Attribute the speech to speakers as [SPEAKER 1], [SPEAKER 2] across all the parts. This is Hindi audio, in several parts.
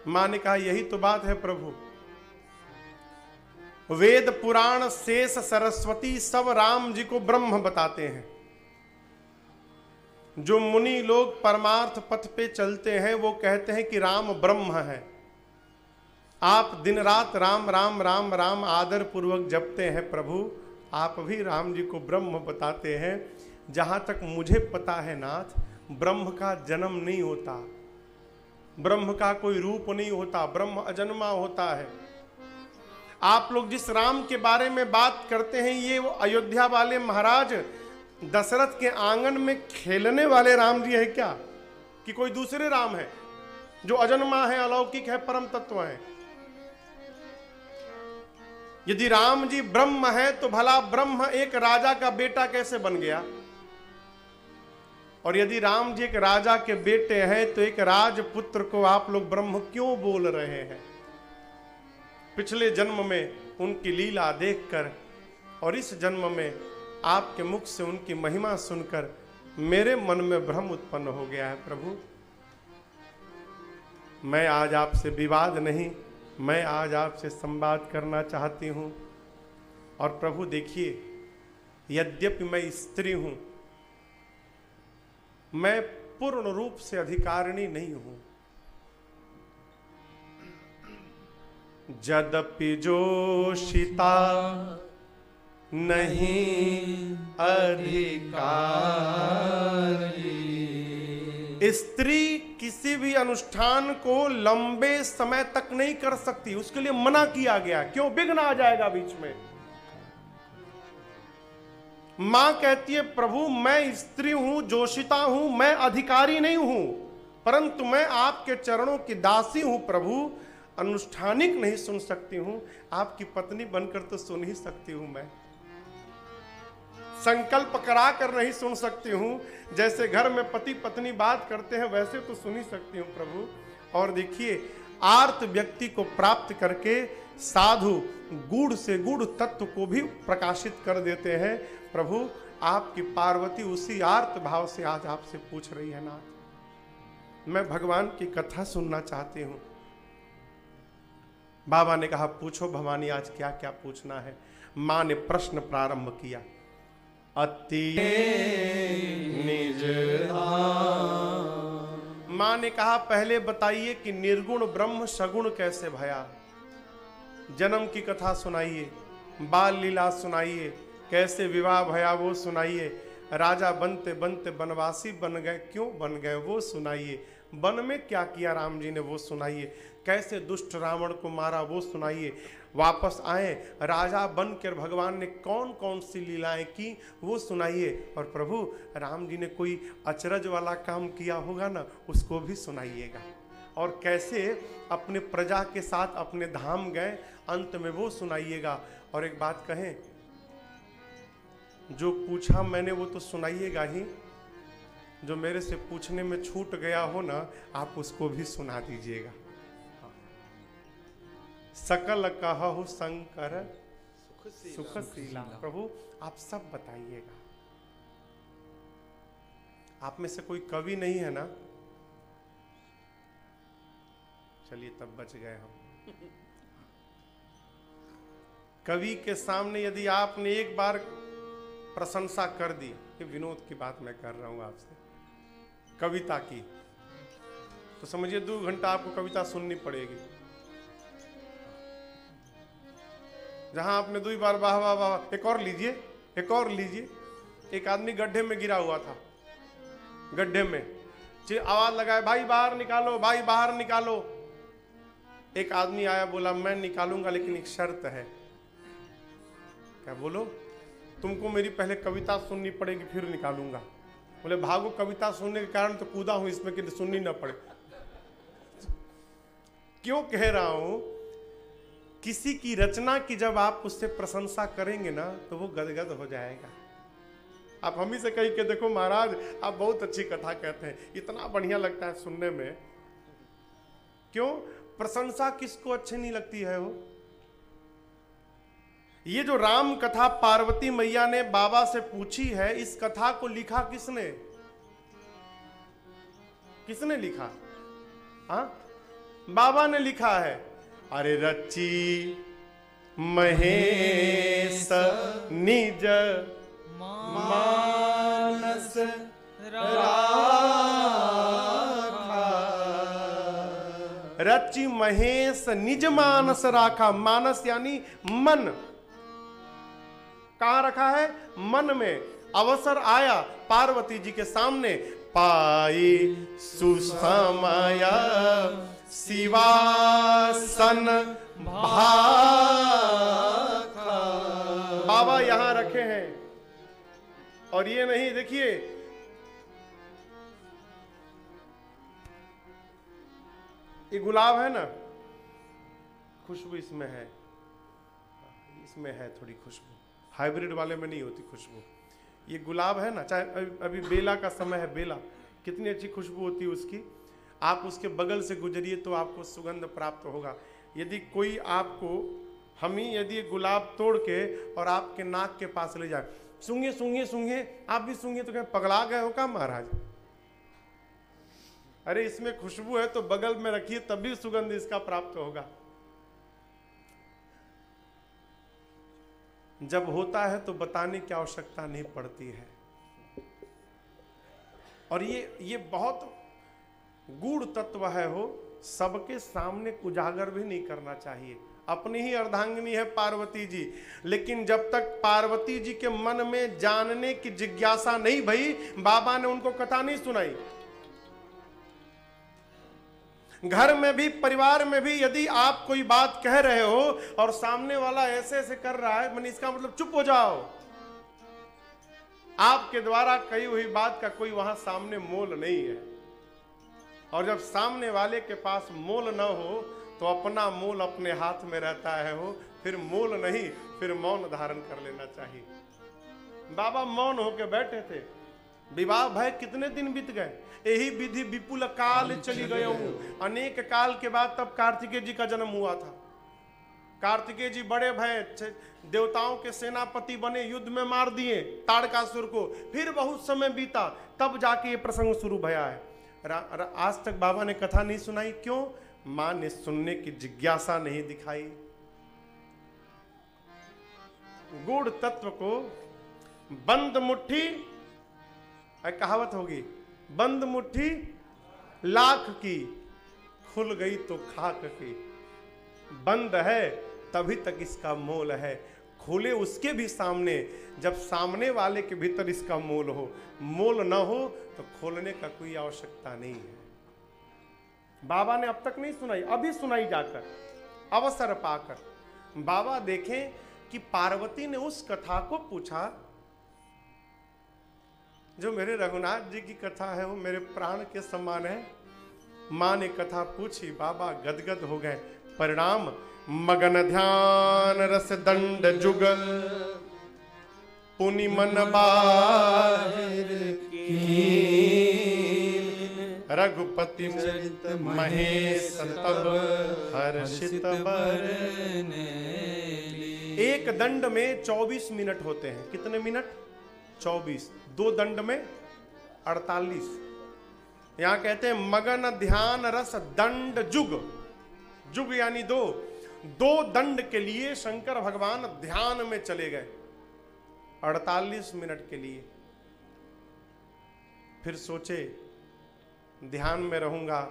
[SPEAKER 1] मां ने कहा यही तो बात है प्रभु, वेद पुराण शेष सरस्वती सब राम जी को ब्रह्म बताते हैं। जो मुनि लोग परमार्थ पथ पे चलते हैं वो कहते हैं कि राम ब्रह्म है। आप दिन रात राम राम राम राम आदर पूर्वक जपते हैं प्रभु, आप भी राम जी को ब्रह्म बताते हैं। जहां तक मुझे पता है नाथ, ब्रह्म का जन्म नहीं होता, ब्रह्म का कोई रूप नहीं होता, ब्रह्म अजन्मा होता है। आप लोग जिस राम के बारे में बात करते हैं, ये वो अयोध्या वाले महाराज दशरथ के आंगन में खेलने वाले राम जी है क्या, कि कोई दूसरे राम है जो अजन्मा है, अलौकिक है, परम तत्व है? यदि राम जी ब्रह्म है तो भला ब्रह्म एक राजा का बेटा कैसे बन गया? और यदि राम जी एक राजा के बेटे हैं तो एक राजपुत्र को आप लोग ब्रह्म क्यों बोल रहे हैं? पिछले जन्म में उनकी लीला देखकर और इस जन्म में आपके मुख से उनकी महिमा सुनकर मेरे मन में भ्रम उत्पन्न हो गया है प्रभु। मैं आज आपसे विवाद नहीं, मैं आज आपसे संवाद करना चाहती हूं। और प्रभु देखिए, यद्यपि मैं स्त्री हूं, मैं पूर्ण रूप से अधिकारिणी नहीं हूं। यद्यपि जोषिता नहीं अधिकारी। स्त्री किसी भी अनुष्ठान को लंबे समय तक नहीं कर सकती, उसके लिए मना किया गया। क्यों? विघ्न आ जाएगा बीच में। मां कहती है प्रभु मैं स्त्री हूं, जोशिता हूं, मैं अधिकारी नहीं हूं, परंतु मैं आपके चरणों की दासी हूं प्रभु। अनुष्ठानिक नहीं सुन सकती हूं, आपकी पत्नी बनकर तो सुन ही सकती हूं। मैं संकल्प करा कर नहीं सुन सकती हूं, जैसे घर में पति पत्नी बात करते हैं वैसे तो सुन ही सकती हूं प्रभु। और देखिए, आर्त व्यक्ति को प्राप्त करके साधु गूढ़ से गूढ़ तत्व को भी प्रकाशित कर देते हैं प्रभु। आपकी पार्वती उसी आर्त भाव से आज आपसे पूछ रही है नाथ, मैं भगवान की कथा सुनना चाहती हूं। बाबा ने कहा पूछो भवानी, आज क्या क्या पूछना है? मां ने प्रश्न प्रारंभ किया। अति निज मां ने कहा पहले बताइए कि निर्गुण ब्रह्म सगुण कैसे भया? जन्म की कथा सुनाइए, बाल लीला सुनाइए, कैसे विवाह भया वो सुनाइए, राजा बनते बनते बनवासी बन गए, क्यों बन गए वो सुनाइए, वन में क्या किया राम जी ने वो सुनाइए, कैसे दुष्ट रावण को मारा वो सुनाइए, वापस आए राजा बनकर भगवान ने कौन कौन सी लीलाएं की वो सुनाइए। और प्रभु राम जी ने कोई अचरज वाला काम किया होगा ना, उसको भी सुनाइएगा। और कैसे अपने प्रजा के साथ अपने धाम गए, अंत में वो सुनाइएगा। और एक बात कहें, जो पूछा मैंने वो तो सुनाइएगा ही, जो मेरे से पूछने में छूट गया हो ना, आप उसको भी सुना दीजिएगा। सकल कहु शंकर सुखशीला। प्रभु आप सब बताइएगा। आप में से कोई कवि नहीं है ना? चलिए तब बच गए हम। कवि के सामने यदि आपने एक बार प्रशंसा कर दी, ये विनोद की बात मैं कर रहा हूं आपसे, कविता की, तो समझिए 2 घंटा आपको कविता सुननी पड़ेगी। जहां आपने 2 बार वाह वाह वाह, एक और लीजिए, एक और लीजिए। एक आदमी गड्ढे में गिरा हुआ था, गड्ढे में आवाज लगाए भाई बाहर निकालो, भाई बाहर निकालो। एक आदमी आया, बोला मैं निकालूंगा लेकिन एक शर्त है। क्या? बोलो। तुमको मेरी पहले कविता सुननी पड़ेगी फिर निकालूंगा। बोले भागो, कविता सुनने के कारण तो कूदा हूं इसमें कि सुननी ना पड़े। क्यों कह रहा हूं? किसी की रचना की जब आप उससे प्रशंसा करेंगे ना तो वो गदगद हो जाएगा। आप हम ही से कही के देखो महाराज आप बहुत अच्छी कथा कहते हैं, इतना बढ़िया लगता है सुनने में। क्यों? प्रशंसा किसको अच्छी नहीं लगती है? वो ये जो राम कथा पार्वती मैया ने बाबा से पूछी है, इस कथा को लिखा किसने? किसने लिखा? हाँ, बाबा ने लिखा है, अरे रची महेश निज मानस राखा। रची महेश निज मानस राखा। मानस यानी मन। कहां रखा है? मन में। अवसर आया पार्वती जी के सामने, पाई सुसमय शिवासन भाखा। बाबा यहां रखे हैं। और ये नहीं, देखिए ये गुलाब है ना, खुशबू इसमें है, इसमें है थोड़ी खुशबू, हाइब्रिड वाले में नहीं होती खुशबू। ये गुलाब है ना, चाहे अभी बेला का समय है, बेला कितनी अच्छी खुशबू होती है उसकी। आप उसके बगल से गुजरिए तो आपको सुगंध प्राप्त होगा। यदि कोई आपको, हम ही यदि गुलाब तोड़ के और आपके नाक के पास ले जाए, सूंघे सूंघे सूंघे, आप भी सूंघे तो क्या पगला गए हो क्या महाराज? अरे इसमें खुशबू है तो बगल में रखिए, तभी सुगंध इसका प्राप्त होगा। जब होता है तो बताने की आवश्यकता नहीं पड़ती है। और ये बहुत गूढ़ तत्व है हो, सबके सामने उजागर भी नहीं करना चाहिए। अपनी ही अर्धांगिनी है पार्वती जी, लेकिन जब तक पार्वती जी के मन में जानने की जिज्ञासा नहीं भई, बाबा ने उनको कथा नहीं सुनाई। घर में भी, परिवार में भी यदि आप कोई बात कह रहे हो और सामने वाला ऐसे ऐसे कर रहा है, मैंने इसका मतलब चुप हो जाओ। आपके द्वारा कही हुई बात का कोई वहां सामने मोल नहीं है। और जब सामने वाले के पास मोल न हो तो अपना मोल अपने हाथ में रहता है हो, फिर मोल नहीं, फिर मौन धारण कर लेना चाहिए। बाबा मौन होके बैठे थे। विवाह भय कितने दिन बीत गए, यही विधि विपुल काल चली गए हूं। अनेक काल के बाद तब कार्तिकेय जी का जन्म हुआ था। कार्तिकेय जी बड़े भय, देवताओं के सेनापति बने, युद्ध में मार दिए ताड़कासुर को। फिर बहुत समय बीता, तब जाके ये प्रसंग शुरू भया है। आज तक बाबा ने कथा नहीं सुनाई, क्यों? मां ने सुनने की जिज्ञासा नहीं दिखाई। गूढ़ तत्व को बंद मुट्ठी, कहावत होगी, बंद मुट्ठी लाख की, खुल गई तो खाक की। बंद है तभी तक इसका मोल है, खुले उसके भी सामने, जब सामने वाले के भीतर इसका मोल हो। मोल न हो तो खोलने का कोई आवश्यकता नहीं है। बाबा ने अब तक नहीं सुनाई, अभी सुनाई जाकर, अवसर पाकर। बाबा देखें कि पार्वती ने उस कथा को पूछा जो मेरे रघुनाथ जी की कथा है, वो मेरे प्राण के समान है। मां ने कथा पूछी, बाबा गदगद हो गए। परिणाम मगन ध्यान रस दंड जुगल पुनि मन बाहिर रघुपति महेश तब हर्षित बरने। एक दंड में 24 मिनट होते हैं। कितने मिनट? 24। 2 दंड में 48। यहां कहते हैं मगन ध्यान रस दंड जुग। जुग यानी 2 दंड के लिए शंकर भगवान ध्यान में चले गए 48 मिनट के लिए। फिर सोचे ध्यान में रहूंगा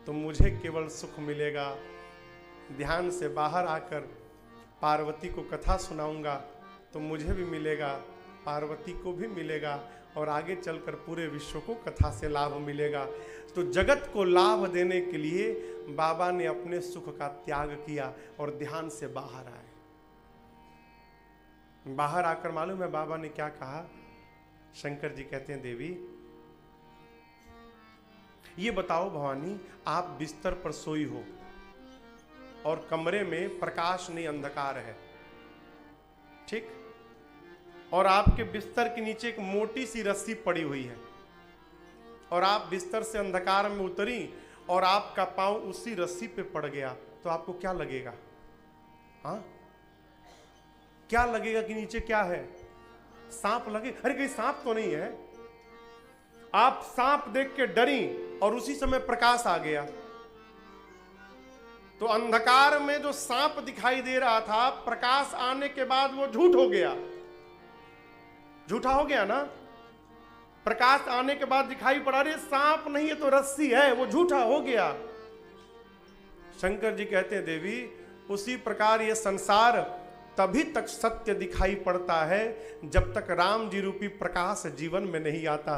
[SPEAKER 1] तो मुझे केवल सुख मिलेगा, ध्यान से बाहर आकर पार्वती को कथा सुनाऊंगा तो मुझे भी मिलेगा, पार्वती को भी मिलेगा, और आगे चलकर पूरे विश्व को कथा से लाभ मिलेगा। तो जगत को लाभ देने के लिए बाबा ने अपने सुख का त्याग किया और ध्यान से बाहर आए। बाहर आकर मालूम है बाबा ने क्या कहा? शंकर जी कहते हैं, देवी ये बताओ भवानी, आप बिस्तर पर सोई हो और कमरे में प्रकाश नहीं, अंधकार है, ठीक? और आपके बिस्तर के नीचे एक मोटी सी रस्सी पड़ी हुई है और आप बिस्तर से अंधकार में उतरी और आपका पांव उसी रस्सी पे पड़ गया, तो आपको क्या लगेगा? हाँ, क्या लगेगा कि नीचे क्या है? सांप लगे? अरे कहीं सांप तो नहीं है। आप सांप देख के डरी और उसी समय प्रकाश आ गया। तो अंधकार में जो सांप दिखाई दे रहा था, प्रकाश आने के बाद वो झूठ हो गया, झूठा हो गया ना। प्रकाश आने के बाद दिखाई पड़ा, रे सांप नहीं है तो रस्सी है, वो झूठा हो गया। शंकर जी कहते हैं देवी, उसी प्रकार ये संसार तभी तक सत्य दिखाई पड़ता है जब तक राम जी रूपी प्रकाश जीवन में नहीं आता।